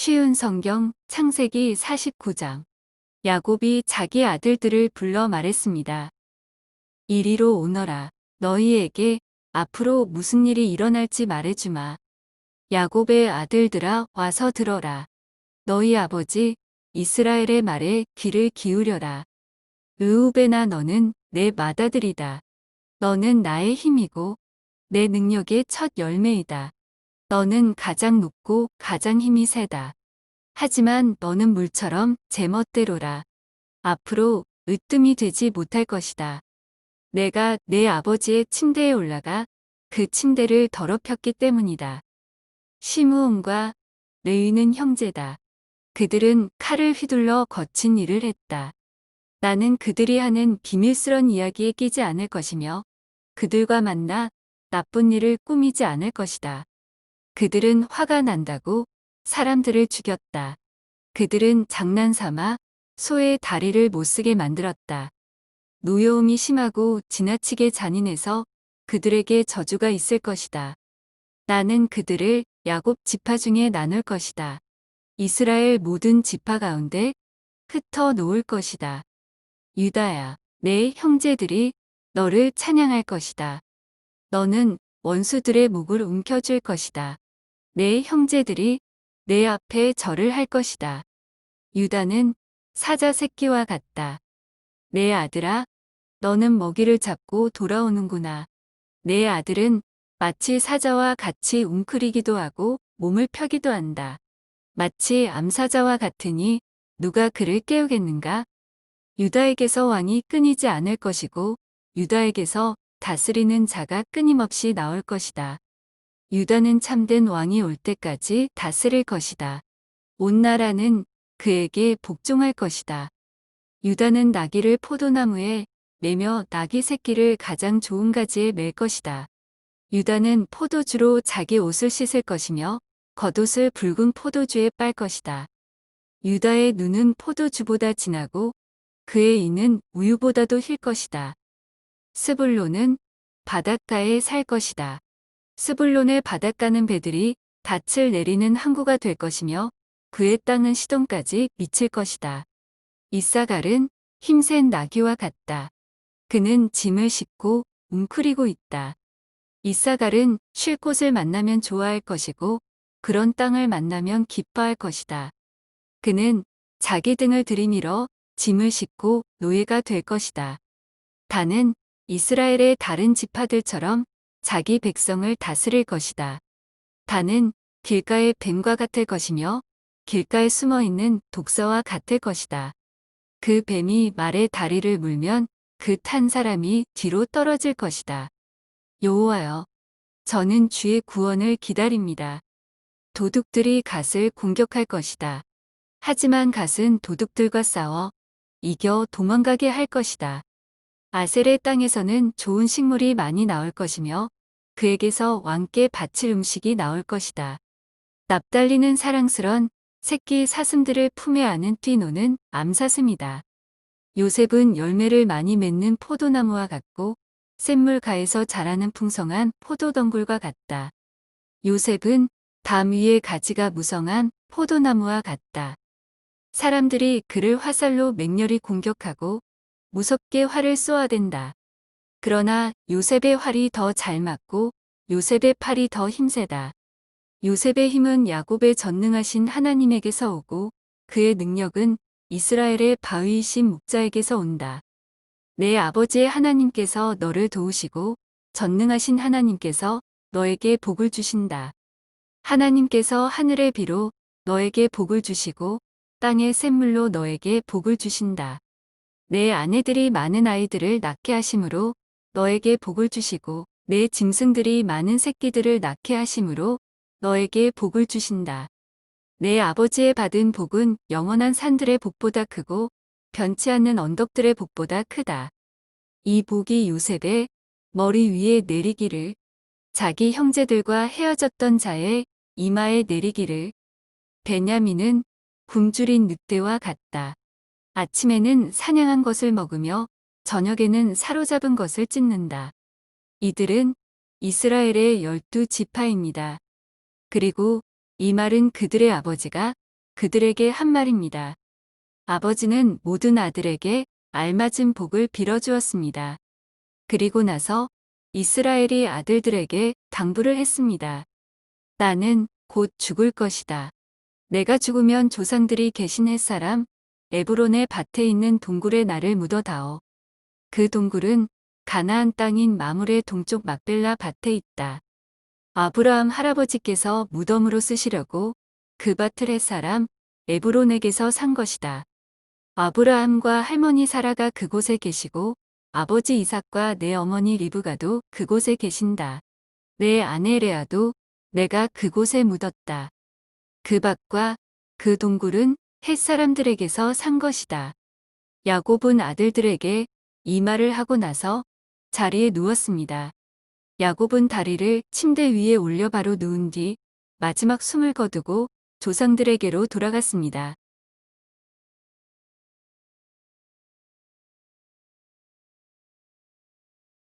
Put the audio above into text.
쉬운 성경 창세기 49장. 야곱이 자기 아들들을 불러 말했습니다. 이리로 오너라. 너희에게 앞으로 무슨 일이 일어날지 말해주마. 야곱의 아들들아 와서 들어라. 너희 아버지 이스라엘의 말에 귀를 기울여라. 르우벤아 너는 내 맏아들이다. 너는 나의 힘이고 내 능력의 첫 열매이다. 너는 가장 높고 가장 힘이 세다. 하지만 너는 물처럼 제멋대로라. 앞으로 으뜸이 되지 못할 것이다. 내가 내 아버지의 침대에 올라가 그 침대를 더럽혔기 때문이다. 시므온과 레위는 형제다. 그들은 칼을 휘둘러 거친 일을 했다. 나는 그들이 하는 비밀스런 이야기에 끼지 않을 것이며 그들과 만나 나쁜 일을 꾸미지 않을 것이다. 그들은 화가 난다고 사람들을 죽였다. 그들은 장난삼아 소의 다리를 못쓰게 만들었다. 노여움이 심하고 지나치게 잔인해서 그들에게 저주가 있을 것이다. 나는 그들을 야곱 지파 중에 나눌 것이다. 이스라엘 모든 지파 가운데 흩어 놓을 것이다. 유다야, 내 형제들이 너를 찬양할 것이다. 너는 원수들의 목을 움켜쥘 것이다. 내 형제들이 내 앞에 절을 할 것이다. 유다는 사자 새끼와 같다. 내 아들아, 너는 먹이를 잡고 돌아오는구나. 내 아들은 마치 사자와 같이 웅크리기도 하고 몸을 펴기도 한다. 마치 암사자와 같으니 누가 그를 깨우겠는가? 유다에게서 왕이 끊이지 않을 것이고 유다에게서 다스리는 자가 끊임없이 나올 것이다. 유다는 참된 왕이 올 때까지 다스릴 것이다. 온 나라는 그에게 복종할 것이다. 유다는 나귀를 포도나무에 매며 나귀 새끼를 가장 좋은 가지에 맬 것이다. 유다는 포도주로 자기 옷을 씻을 것이며 겉옷을 붉은 포도주에 빨 것이다. 유다의 눈은 포도주보다 진하고 그의 이는 우유보다도 힐 것이다. 스불론은 바닷가에 살 것이다. 스불론의 바닷가는 배들이 닻을 내리는 항구가 될 것이며 그의 땅은 시돈까지 미칠 것이다. 이사갈은 힘센 나귀와 같다. 그는 짐을 싣고 웅크리고 있다. 이사갈은 쉴 곳을 만나면 좋아할 것이고 그런 땅을 만나면 기뻐할 것이다. 그는 자기 등을 들이밀어 짐을 싣고 노예가 될 것이다. 단은 이스라엘의 다른 지파들처럼 자기 백성을 다스릴 것이다. 단은 길가의 뱀과 같을 것이며 길가에 숨어있는 독사와 같을 것이다. 그 뱀이 말의 다리를 물면 그 탄 사람이 뒤로 떨어질 것이다. 여호와여, 저는 주의 구원을 기다립니다. 도둑들이 갓을 공격할 것이다. 하지만 갓은 도둑들과 싸워 이겨 도망가게 할 것이다. 아셀의 땅에서는 좋은 식물이 많이 나올 것이며 그에게서 왕께 바칠 음식이 나올 것이다. 납달리는 사랑스런 새끼 사슴들을 품에 안은 띠노는 암사슴이다. 요셉은 열매를 많이 맺는 포도나무와 같고 샘물가에서 자라는 풍성한 포도덩굴과 같다. 요셉은 담 위에 가지가 무성한 포도나무와 같다. 사람들이 그를 화살로 맹렬히 공격하고 무섭게 활을 쏘아댄다. 그러나 요셉의 활이 더 잘 맞고 요셉의 팔이 더 힘세다. 요셉의 힘은 야곱의 전능하신 하나님에게서 오고 그의 능력은 이스라엘의 바위이신 목자에게서 온다. 내 아버지의 하나님께서 너를 도우시고 전능하신 하나님께서 너에게 복을 주신다. 하나님께서 하늘의 비로 너에게 복을 주시고 땅의 샘물로 너에게 복을 주신다. 내 아내들이 많은 아이들을 낳게 하심으로 너에게 복을 주시고 내 짐승들이 많은 새끼들을 낳게 하심으로 너에게 복을 주신다. 내 아버지의 받은 복은 영원한 산들의 복보다 크고 변치 않는 언덕들의 복보다 크다. 이 복이 요셉의 머리 위에 내리기를 자기 형제들과 헤어졌던 자의 이마에 내리기를 베냐민은 굶주린 늑대와 같다. 아침에는 사냥한 것을 먹으며 저녁에는 사로잡은 것을 찢는다. 이들은 이스라엘의 12지파입니다. 그리고 이 말은 그들의 아버지가 그들에게 한 말입니다. 아버지는 모든 아들에게 알맞은 복을 빌어주었습니다. 그리고 나서 이스라엘이 아들들에게 당부를 했습니다. 나는 곧 죽을 것이다. 내가 죽으면 조상들이 계신 햇사람 에브론의 밭에 있는 동굴에 나를 묻어다오. 그 동굴은 가나안 땅인 마물의 동쪽 막벨라 밭에 있다. 아브라함 할아버지께서 무덤으로 쓰시려고 그 밭을 햇사람 에브론에게서 산 것이다. 아브라함과 할머니 사라가 그곳에 계시고 아버지 이삭과 내 어머니 리브가도 그곳에 계신다. 내 아내 레아도 내가 그곳에 묻었다. 그 밭과 그 동굴은 햇사람들에게서 산 것이다. 야곱은 아들들에게 이 말을 하고 나서 자리에 누웠습니다. 야곱은 다리를 침대 위에 올려 바로 누운 뒤 마지막 숨을 거두고 조상들에게로 돌아갔습니다.